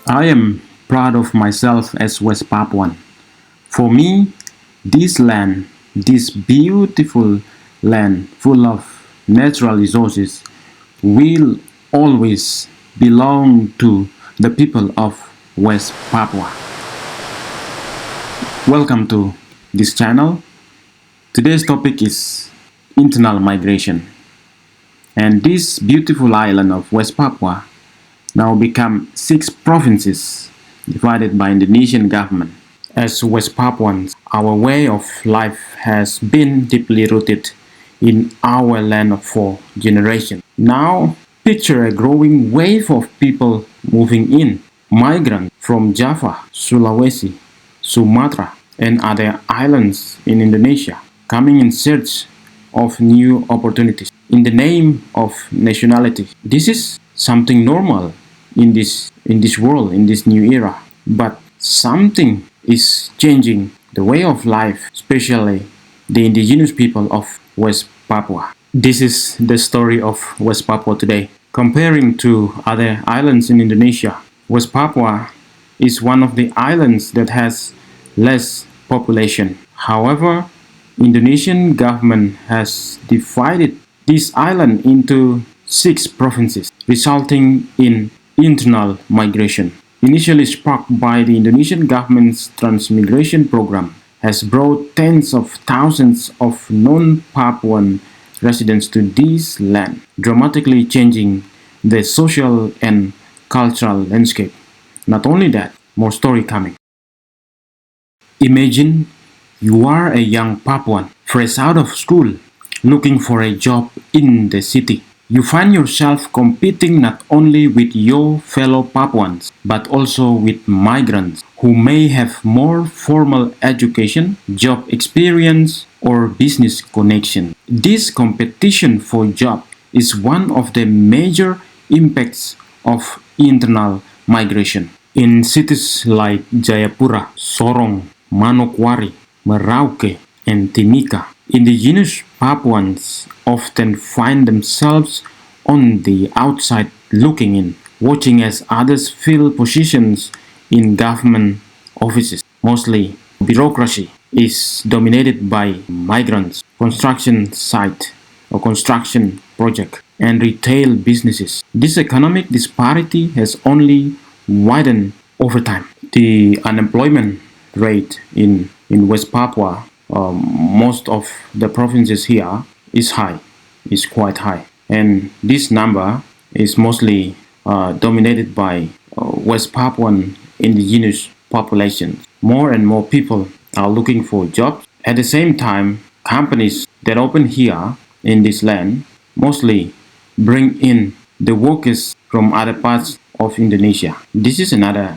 I am proud of myself as West Papuan. For me, this land, this beautiful land full of natural resources, will always belong to the people of West Papua. Welcome to this channel. Today's topic is internal migration. And this beautiful island of West Papua now become 6 provinces divided by Indonesian government. As West Papuans, our way of life has been deeply rooted in our land for generations. Now, picture a growing wave of people moving in, migrants from Java, Sulawesi, Sumatra, and other islands in Indonesia, coming in search of new opportunities in the name of nationality. This is something normal in this world, in this new era. But something is changing the way of life, especially the indigenous people of West Papua. This is the story of West Papua today. Comparing to other islands in Indonesia, West Papua is one of the islands that has less population. However, Indonesian government has divided this island into 6 provinces, resulting in internal migration. Initially sparked by the Indonesian government's transmigration program, has brought tens of thousands of non-Papuan residents to this land, dramatically changing the social and cultural landscape. Not only that, more story coming. Imagine you are a young Papuan, fresh out of school, looking for a job in the city. You find yourself competing not only with your fellow Papuans, but also with migrants who may have more formal education, job experience, or business connection. This competition for job is one of the major impacts of internal migration. In cities like Jayapura, Sorong, Manokwari, Merauke, and Timika, indigenous Papuans often find themselves on the outside looking in, watching as others fill positions in government offices. Mostly, bureaucracy is dominated by migrants, construction site or construction project, and retail businesses. This economic disparity has only widened over time. The unemployment rate in West Papua, most of the provinces here, is high, is quite high. And this number is mostly dominated by West Papuan indigenous population. More and more people are looking for jobs. At the same time, companies that open here in this land mostly bring in the workers from other parts of Indonesia. This is another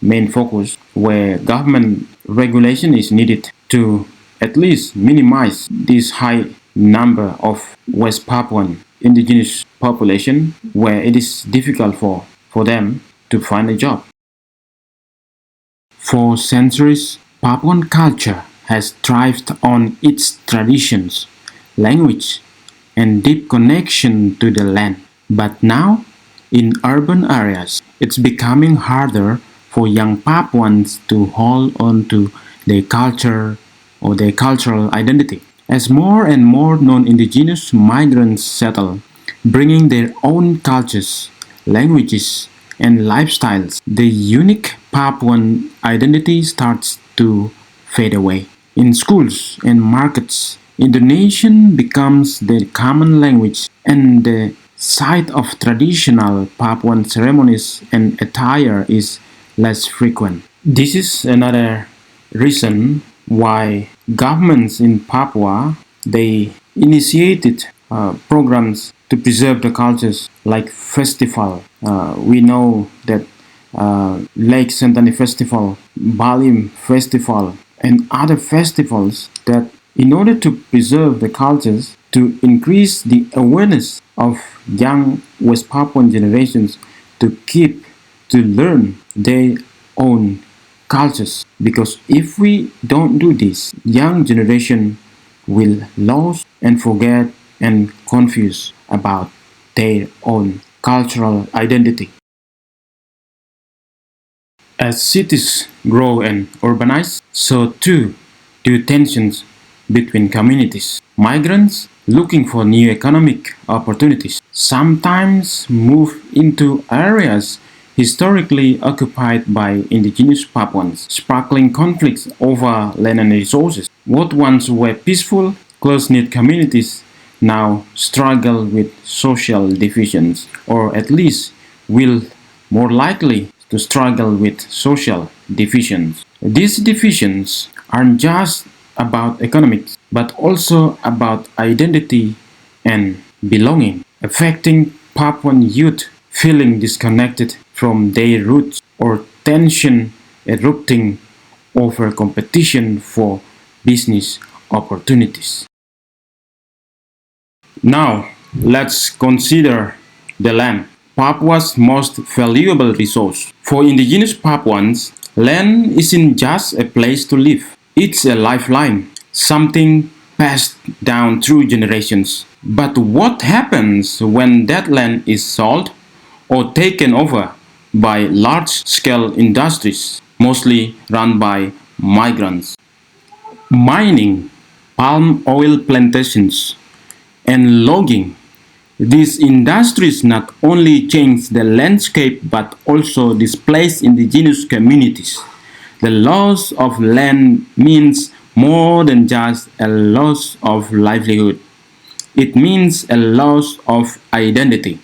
main focus where government regulation is needed to at least minimize this high number of West Papuan indigenous population where it is difficult for them to find a job. For centuries, Papuan culture has thrived on its traditions, language, and deep connection to the land. But now, in urban areas, it's becoming harder for young Papuans to hold on to their culture or their cultural identity. As more and more non-Indigenous migrants settle, bringing their own cultures, languages, and lifestyles, the unique Papuan identity starts to fade away. In schools and markets, Indonesian becomes the common language and the site of traditional Papuan ceremonies and attire is less frequent. This is another reason why governments in Papua they initiated programs to preserve the cultures like festival. We know that Lake Sentani Festival, Balim Festival, and other festivals that in order to preserve the cultures, to increase the awareness of young West Papuan generations to keep, to learn their own cultures. Because if we don't do this, young generation will lose and forget and confuse about their own cultural identity. As cities grow and urbanize, so too do tensions between communities. Migrants looking for new economic opportunities sometimes move into areas historically occupied by indigenous Papuans, sparkling conflicts over land and resources. What once were peaceful, close-knit communities now struggle with social divisions, or at least will more likely to struggle with social divisions. These divisions aren't just about economics, but also about identity and belonging, affecting Papuan youth feeling disconnected from their roots or tension erupting over competition for business opportunities. Now, let's consider the land, Papua's most valuable resource. For indigenous Papuans, land isn't just a place to live. It's a lifeline, something passed down through generations. But what happens when that land is sold or taken over by large-scale industries, mostly run by migrants? Mining, palm oil plantations, and logging. These industries not only change the landscape but also displace indigenous communities. The loss of land means more than just a loss of livelihood. It means a loss of identity.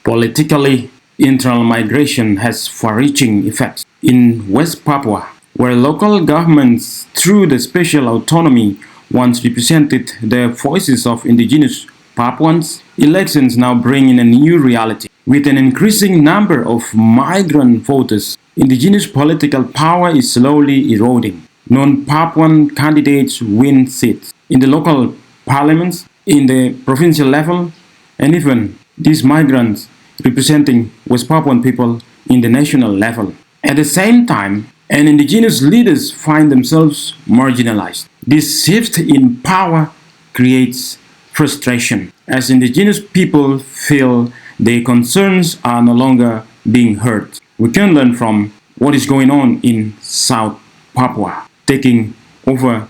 Politically, internal migration has far-reaching effects. In West Papua, where local governments, through the special autonomy, once represented the voices of indigenous Papuans, elections now bring in a new reality. With an increasing number of migrant voters, indigenous political power is slowly eroding. Non-Papuan candidates win seats in the local parliaments, in the provincial level, and even these migrants representing West Papuan people in the national level. At the same time, and indigenous leaders find themselves marginalized. This shift in power creates frustration, as indigenous people feel their concerns are no longer being heard. We can learn from what is going on in South Papua, taking over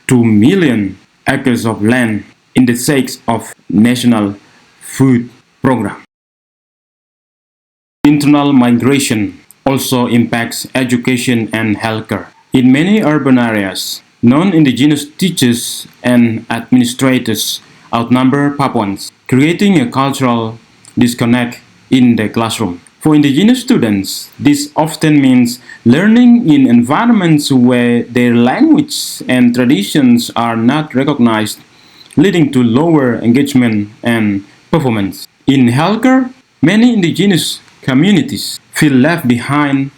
2 million acres of land in the sake of national food program. Internal migration also impacts education and healthcare. In many urban areas, non-Indigenous teachers and administrators outnumber Papuans, creating a cultural disconnect in the classroom. For Indigenous students, this often means learning in environments where their language and traditions are not recognized, leading to lower engagement and performance. In healthcare, many Indigenous communities feel left behind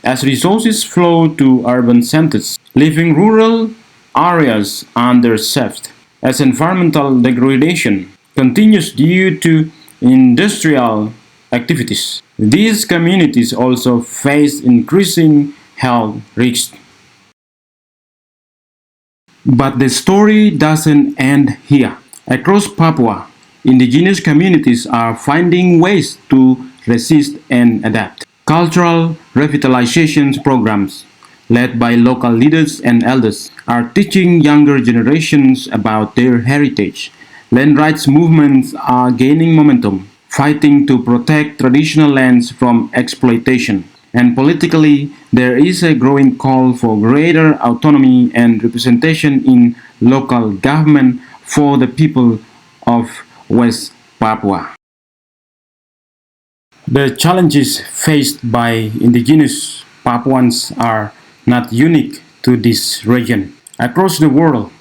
as resources flow to urban centers, leaving rural areas underserved. As environmental degradation continues due to industrial activities, these communities also face increasing health risks. But the story doesn't end here. Across Papua, indigenous communities are finding ways to resist and adapt. Cultural revitalization programs, led by local leaders and elders, are teaching younger generations about their heritage. Land rights movements are gaining momentum, fighting to protect traditional lands from exploitation. And politically, there is a growing call for greater autonomy and representation in local government for the people of West Papua. The challenges faced by indigenous Papuans are not unique to this region. Across the world,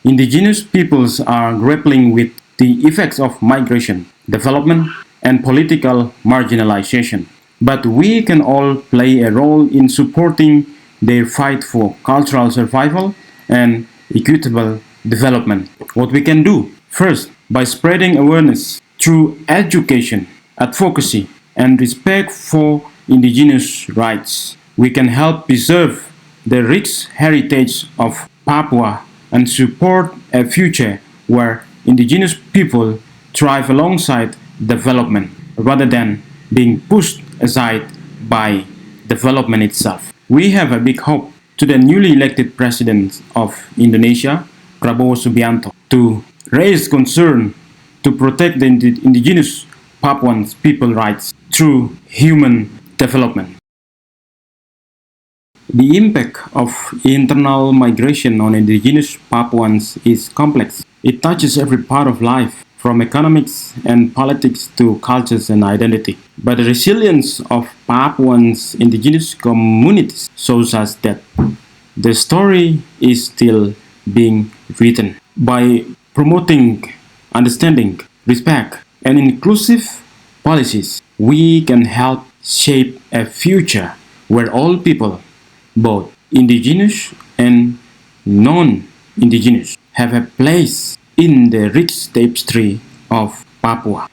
indigenous peoples are grappling with the effects of migration, development, and political marginalization. But we can all play a role in supporting their fight for cultural survival and equitable development. What we can do? First, by spreading awareness through education, advocacy, and respect for indigenous rights, we can help preserve the rich heritage of Papua and support a future where indigenous people thrive alongside development rather than being pushed aside by development itself. We have a big hope to the newly elected president of Indonesia, Prabowo Subianto, to raise concern to protect the indigenous Papuans people rights through human development. The impact of internal migration on indigenous Papuans is complex. It touches every part of life, from economics and politics to cultures and identity. But the resilience of Papuans' indigenous communities shows us that the story is still being written. By promoting understanding, respect, and inclusive policies, we can help shape a future where all people, both indigenous and non-indigenous, have a place in the rich tapestry of Papua.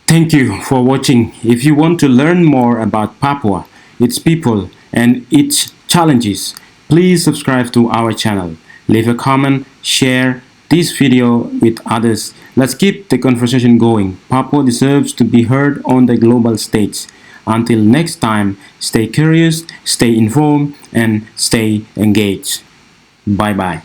Thank you for watching. If you want to learn more about Papua, its people, and its challenges, please subscribe to our channel. Leave a comment, share this video with others. Let's keep the conversation going. Papua deserves to be heard on the global stage. Until next time, stay curious, stay informed, and stay engaged. Bye-bye.